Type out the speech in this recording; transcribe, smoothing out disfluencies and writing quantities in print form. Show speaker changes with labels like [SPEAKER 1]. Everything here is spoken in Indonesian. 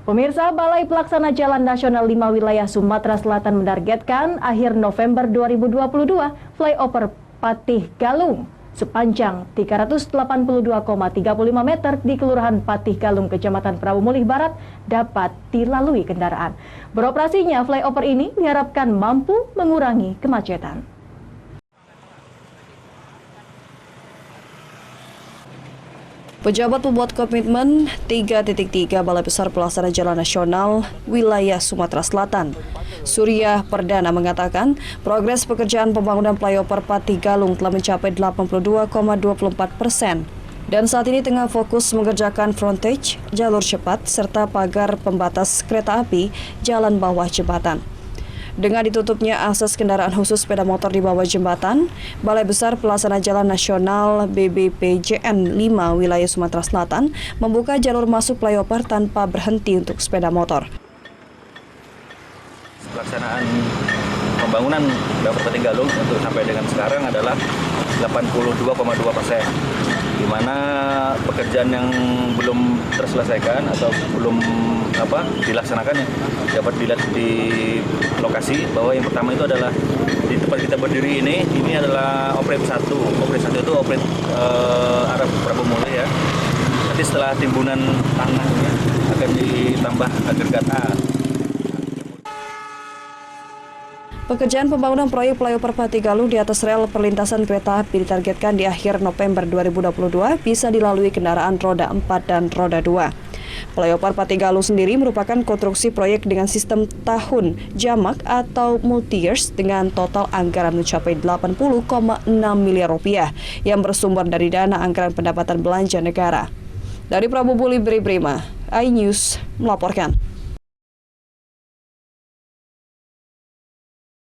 [SPEAKER 1] Pemirsa, Balai Pelaksana Jalan Nasional 5 Wilayah Sumatera Selatan menargetkan akhir November 2022 flyover Patih Galung sepanjang 382,35 meter di Kelurahan Patih Galung, Kecamatan Prabu Mulih Barat dapat dilalui kendaraan. Beroperasinya flyover ini diharapkan mampu mengurangi kemacetan.
[SPEAKER 2] Pejabat membuat komitmen 3.3 Balai Besar Pelaksana Jalan Nasional Wilayah Sumatera Selatan. Surya Perdana mengatakan, progres pekerjaan pembangunan flyover Patih Galung telah mencapai 82,24%. Dan saat ini tengah fokus mengerjakan frontage, jalur cepat, serta pagar pembatas kereta api jalan bawah jembatan. Dengan ditutupnya akses kendaraan khusus sepeda motor di bawah jembatan, Balai Besar Pelaksana Jalan Nasional BBPJN 5 Wilayah Sumatera Selatan membuka jalur masuk flyover tanpa berhenti untuk sepeda motor.
[SPEAKER 3] Pelaksanaan pembangunan flyover Patih Galung untuk sampai dengan sekarang adalah 82,2%, di mana pekerjaan yang belum terselesaikan atau belum dilaksanakan dapat dilihat di lokasi bahwa yang pertama itu adalah di tempat kita berdiri ini adalah operate 1. Operate 1 itu operate arah Prabu Mulih ya. Nanti setelah timbunan tanahnya akan ditambah agregat A.
[SPEAKER 2] Pekerjaan pembangunan proyek flyover Patih Galung di atas rel perlintasan kereta api ditargetkan di akhir November 2022 bisa dilalui kendaraan roda 4 dan roda 2. Flyover Patih Galung sendiri merupakan konstruksi proyek dengan sistem tahun jamak atau multi-years dengan total anggaran mencapai 80,6 miliar rupiah yang bersumber dari dana anggaran pendapatan belanja negara. Dari Prabu Mulih Prima, iNews melaporkan.